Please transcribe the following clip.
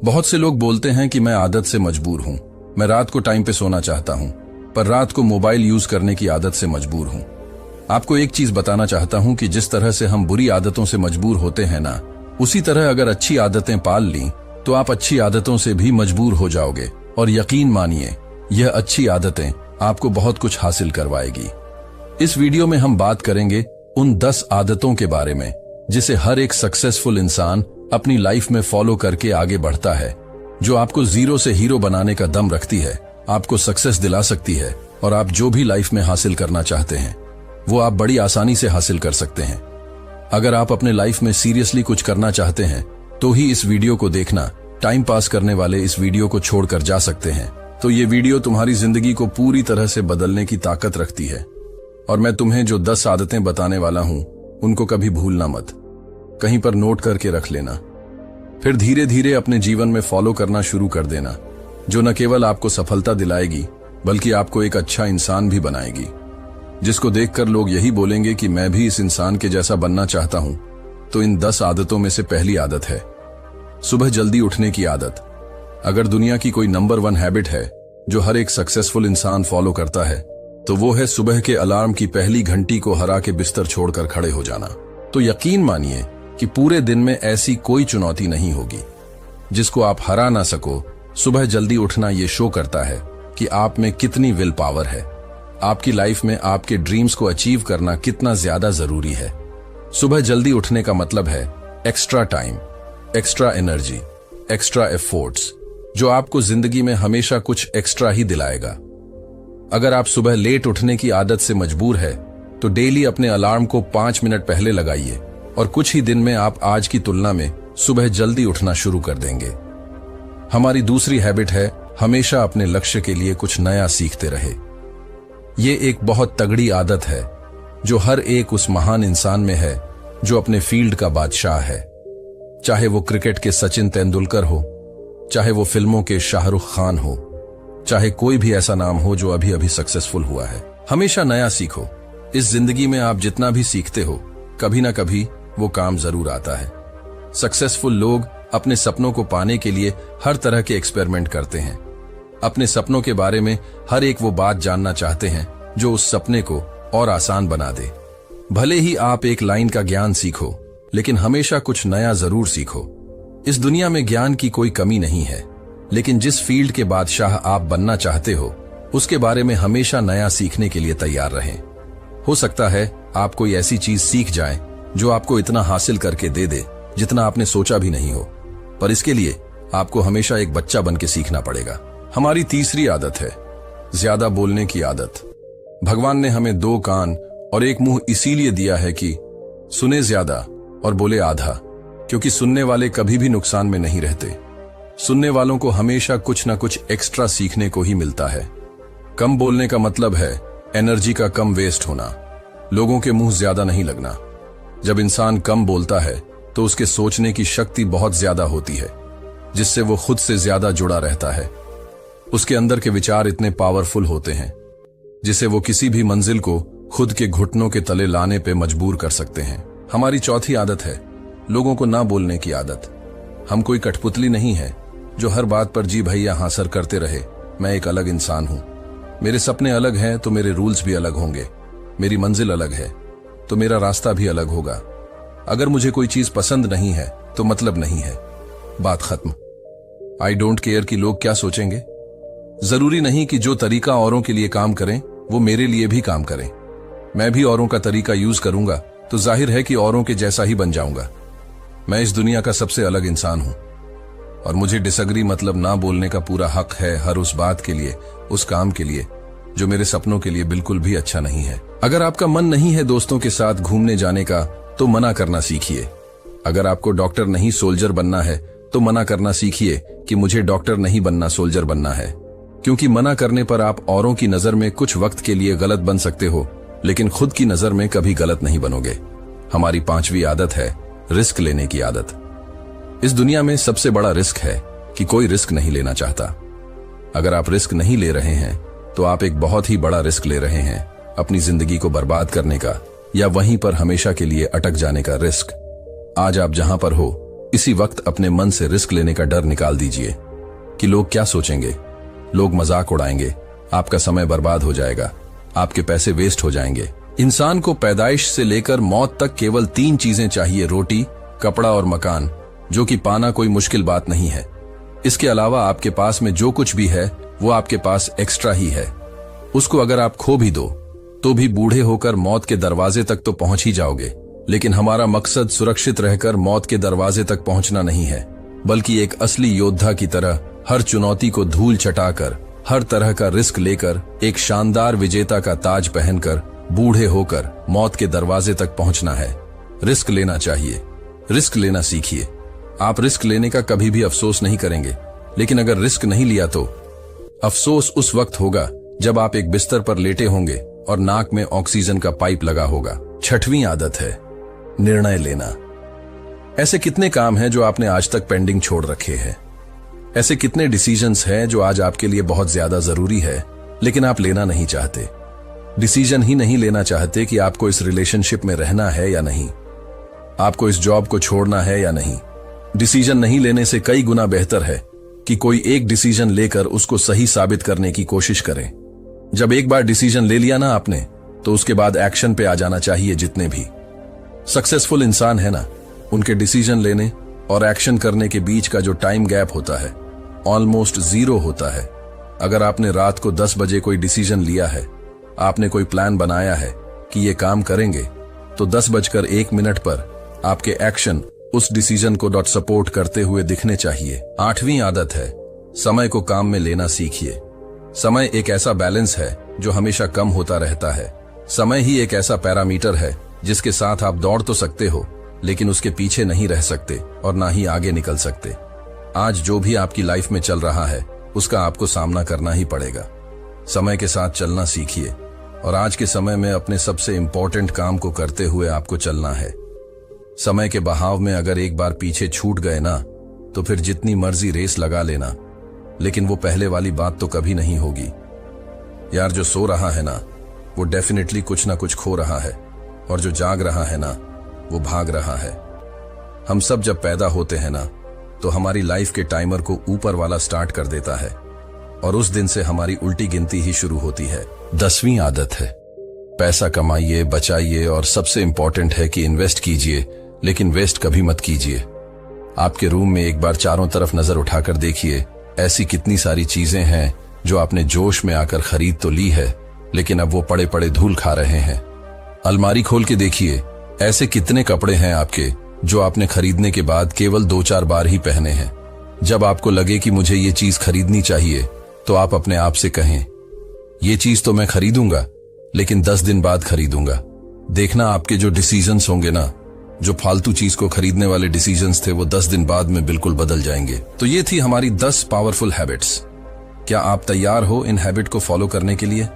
बहुत से लोग बोलते हैं कि मैं आदत से मजबूर हूं, मैं रात को टाइम पे सोना चाहता हूं, पर रात को मोबाइल यूज करने की आदत से मजबूर हूं। आपको एक चीज बताना चाहता हूं कि जिस तरह से हम बुरी आदतों से मजबूर होते हैं ना, उसी तरह अगर अच्छी आदतें पाल ली तो आप अच्छी आदतों से भी मजबूर हो जाओगे। और यकीन मानिए, यह अच्छी आदतें आपको बहुत कुछ हासिल करवाएगी। इस वीडियो में हम बात करेंगे उन 10 आदतों के बारे में जिसे हर एक सक्सेसफुल इंसान अपनी लाइफ में फॉलो करके आगे बढ़ता है, जो आपको जीरो से हीरो बनाने का दम रखती है, आपको सक्सेस दिला सकती है और आप जो भी लाइफ में हासिल करना चाहते हैं वो आप बड़ी आसानी से हासिल कर सकते हैं। अगर आप अपने लाइफ में सीरियसली कुछ करना चाहते हैं तो ही इस वीडियो को देखना। टाइम पास करने वाले इस वीडियो को छोड़कर जा सकते हैं। तो ये वीडियो तुम्हारी जिंदगी को पूरी तरह से बदलने की ताकत रखती है। और मैं तुम्हें जो 10 आदतें बताने वाला हूं उनको कभी भूलना मत, कहीं पर नोट करके रख लेना, फिर धीरे धीरे अपने जीवन में फॉलो करना शुरू कर देना, जो न केवल आपको सफलता दिलाएगी बल्कि आपको एक अच्छा इंसान भी बनाएगी, जिसको देखकर लोग यही बोलेंगे कि मैं भी इस इंसान के जैसा बनना चाहता हूं। तो इन 10 आदतों में से पहली आदत है सुबह जल्दी उठने की आदत। अगर दुनिया की कोई नंबर 1 हैबिट है जो हर एक सक्सेसफुल इंसान फॉलो करता है तो वो है सुबह के अलार्म की पहली घंटी को हरा के बिस्तर छोड़कर खड़े हो जाना। तो यकीन मानिए कि पूरे दिन में ऐसी कोई चुनौती नहीं होगी जिसको आप हरा ना सको। सुबह जल्दी उठना ये शो करता है कि आप में कितनी विल पावर है, आपकी लाइफ में आपके ड्रीम्स को अचीव करना कितना ज्यादा जरूरी है। सुबह जल्दी उठने का मतलब है extra time, extra energy, extra efforts, जो आपको जिंदगी में हमेशा कुछ एक्स्ट्रा ही दिलाएगा। अगर आप सुबह लेट उठने की आदत से मजबूर है तो डेली अपने अलार्म को 5 मिनट पहले लगाइए और कुछ ही दिन में आप आज की तुलना में सुबह जल्दी उठना शुरू कर देंगे। हमारी दूसरी हैबिट है हमेशा अपने लक्ष्य के लिए कुछ नया सीखते रहे। ये एक बहुत तगड़ी आदत है जो हर एक उस महान इंसान में है जो अपने फील्ड का बादशाह है। चाहे वो क्रिकेट के सचिन तेंदुलकर हो, चाहे वो फिल्मों के शाहरुख खान हो, चाहे कोई भी ऐसा नाम हो जो अभी अभी सक्सेसफुल हुआ है। हमेशा नया सीखो। इस जिंदगी में आप जितना भी सीखते हो कभी ना कभी वो काम जरूर आता है। सक्सेसफुल लोग अपने सपनों को पाने के लिए हर तरह के एक्सपेरिमेंट करते हैं। अपने सपनों के बारे में हर एक वो बात जानना चाहते हैं जो उस सपने को और आसान बना दे। भले ही आप एक लाइन का ज्ञान सीखो, लेकिन हमेशा कुछ नया जरूर सीखो। इस दुनिया में ज्ञान की कोई कमी नहीं है, लेकिन जिस फील्ड के बादशाह आप बनना चाहते हो उसके बारे में हमेशा नया सीखने के लिए तैयार रहें। हो सकता है आप कोई ऐसी चीज सीख जाएं जो आपको इतना हासिल करके दे दे जितना आपने सोचा भी नहीं हो, पर इसके लिए आपको हमेशा एक बच्चा बन के सीखना पड़ेगा। हमारी तीसरी आदत है ज्यादा बोलने की आदत। भगवान ने हमें 2 कान और 1 मुंह इसीलिए दिया है कि सुने ज्यादा और बोले आधा, क्योंकि सुनने वाले कभी भी नुकसान में नहीं रहते। सुनने वालों को हमेशा कुछ ना कुछ एक्स्ट्रा सीखने को ही मिलता है। कम बोलने का मतलब है एनर्जी का कम वेस्ट होना, लोगों के मुंह ज्यादा नहीं लगना। जब इंसान कम बोलता है तो उसके सोचने की शक्ति बहुत ज्यादा होती है, जिससे वो खुद से ज्यादा जुड़ा रहता है। उसके अंदर के विचार इतने पावरफुल होते हैं जिसे वो किसी भी मंजिल को खुद के घुटनों के तले लाने पे मजबूर कर सकते हैं। हमारी चौथी आदत है लोगों को ना बोलने की आदत। हम कोई कठपुतली नहीं है जो हर बात पर जी भैया हाँ सर करते रहे। मैं एक अलग इंसान हूं, मेरे सपने अलग हैं तो मेरे रूल्स भी अलग होंगे, मेरी मंजिल अलग है तो मेरा रास्ता भी अलग होगा। अगर मुझे कोई चीज पसंद नहीं है तो मतलब नहीं है, बात खत्म। आई डोंट केयर कि लोग क्या सोचेंगे। जरूरी नहीं कि जो तरीका औरों के लिए काम करें वो मेरे लिए भी काम करें। मैं भी औरों का तरीका यूज करूंगा तो जाहिर है कि औरों के जैसा ही बन जाऊंगा। मैं इस दुनिया का सबसे अलग इंसान हूं और मुझे डिसएग्री मतलब ना बोलने का पूरा हक है हर उस बात के लिए, उस काम के लिए जो मेरे सपनों के लिए बिल्कुल भी अच्छा नहीं है। अगर आपका मन नहीं है दोस्तों के साथ घूमने जाने का तो मना करना सीखिए। अगर आपको डॉक्टर नहीं सोल्जर बनना है तो मना करना सीखिए कि मुझे डॉक्टर नहीं बनना, सोल्जर बनना है। क्योंकि मना करने पर आप औरों की नजर में कुछ वक्त के लिए गलत बन सकते हो, लेकिन खुद की नजर में कभी गलत नहीं बनोगे। हमारी 5वीं आदत है रिस्क लेने की आदत। इस दुनिया में सबसे बड़ा रिस्क है कि कोई रिस्क नहीं लेना चाहता। अगर आप रिस्क नहीं ले रहे हैं तो आप एक बहुत ही बड़ा रिस्क ले रहे हैं, अपनी जिंदगी को बर्बाद करने का या वहीं पर हमेशा के लिए अटक जाने का रिस्क। आज आप जहां पर हो इसी वक्त अपने मन से रिस्क लेने का डर निकाल दीजिए कि लोग क्या सोचेंगे। लोग मजाक उड़ाएंगे, आपका समय बर्बाद हो जाएगा, आपके पैसे वेस्ट हो जाएंगे। इंसान को पैदाइश से लेकर मौत तक केवल 3 चीजें चाहिए, रोटी, कपड़ा और मकान, जो कि पाना कोई मुश्किल बात नहीं है। इसके अलावा आपके पास में जो कुछ भी है वो आपके पास एक्स्ट्रा ही है। उसको अगर आप खो भी दो तो भी बूढ़े होकर मौत के दरवाजे तक तो पहुंच ही जाओगे। लेकिन हमारा मकसद सुरक्षित रहकर मौत के दरवाजे तक पहुंचना नहीं है, बल्कि एक असली योद्धा की तरह हर चुनौती को धूल चटाकर, हर तरह का रिस्क लेकर, एक शानदार विजेता का ताज पहनकर बूढ़े होकर मौत के दरवाजे तक पहुंचना है। रिस्क लेना चाहिए, रिस्क लेना सीखिए। आप रिस्क लेने का कभी भी अफसोस नहीं करेंगे, लेकिन अगर रिस्क नहीं लिया तो अफसोस उस वक्त होगा जब आप एक बिस्तर पर लेटे होंगे और नाक में ऑक्सीजन का पाइप लगा होगा। 6वीं आदत है निर्णय लेना। ऐसे कितने काम हैं जो आपने आज तक पेंडिंग छोड़ रखे हैं? ऐसे कितने डिसीजंस हैं जो आज आपके लिए बहुत ज्यादा जरूरी है लेकिन आप लेना नहीं चाहते? डिसीजन ही नहीं लेना चाहते कि आपको इस रिलेशनशिप में रहना है या नहीं, आपको इस जॉब को छोड़ना है या नहीं। डिसीजन नहीं लेने से कई गुना बेहतर है कि कोई एक डिसीजन लेकर उसको सही साबित करने की कोशिश करें। जब एक बार डिसीजन ले लिया ना आपने, तो उसके बाद एक्शन पे आ जाना चाहिए। जितने भी सक्सेसफुल इंसान है ना, उनके डिसीजन लेने और एक्शन करने के बीच का जो टाइम गैप होता है ऑलमोस्ट 0 होता है। अगर आपने रात को 10 बजे कोई डिसीजन लिया है, आपने कोई प्लान बनाया है कि ये काम करेंगे, तो 10:01 पर आपके एक्शन उस डिसीजन को सपोर्ट करते हुए दिखने चाहिए। 8वीं आदत है समय को काम में लेना सीखिए। समय एक ऐसा बैलेंस है जो हमेशा कम होता रहता है। समय ही एक ऐसा पैरामीटर है जिसके साथ आप दौड़ तो सकते हो, लेकिन उसके पीछे नहीं रह सकते और ना ही आगे निकल सकते। आज जो भी आपकी लाइफ में चल रहा है उसका आपको सामना करना ही पड़ेगा। समय के साथ चलना सीखिए और आज के समय में अपने सबसे इंपॉर्टेंट काम को करते हुए आपको चलना है। समय के बहाव में अगर एक बार पीछे छूट गए ना, तो फिर जितनी मर्जी रेस लगा लेना, लेकिन वो पहले वाली बात तो कभी नहीं होगी। यार, जो सो रहा है ना, वो डेफिनेटली कुछ ना कुछ खो रहा है, और जो जाग रहा है ना, वो भाग रहा है। हम सब जब पैदा होते हैं ना, तो हमारी लाइफ के टाइमर को ऊपर वाला स्टार्ट कर देता है और उस दिन से हमारी उल्टी गिनती ही शुरू होती है। 10वीं आदत है पैसा कमाइए, बचाइए और सबसे इंपॉर्टेंट है कि इन्वेस्ट कीजिए, लेकिन वेस्ट कभी मत कीजिए। आपके रूम में एक बार चारों तरफ नजर उठाकर देखिए, ऐसी कितनी सारी चीजें हैं जो आपने जोश में आकर खरीद तो ली है, लेकिन अब वो पड़े पड़े धूल खा रहे हैं। अलमारी खोल के देखिए, ऐसे कितने कपड़े हैं आपके जो आपने खरीदने के बाद केवल 2-4 बार ही पहने हैं। जब आपको लगे कि मुझे ये चीज खरीदनी चाहिए, तो आप अपने आप से कहें, ये चीज तो मैं खरीदूंगा, लेकिन 10 दिन बाद खरीदूंगा। देखना आपके जो डिसीजंस होंगे ना, जो फालतू चीज को खरीदने वाले डिसीजंस थे, वो 10 दिन बाद में बिल्कुल बदल जाएंगे। तो ये थी हमारी 10 पावरफुल हैबिट्स। क्या आप तैयार हो इन हैबिट को फॉलो करने के लिए?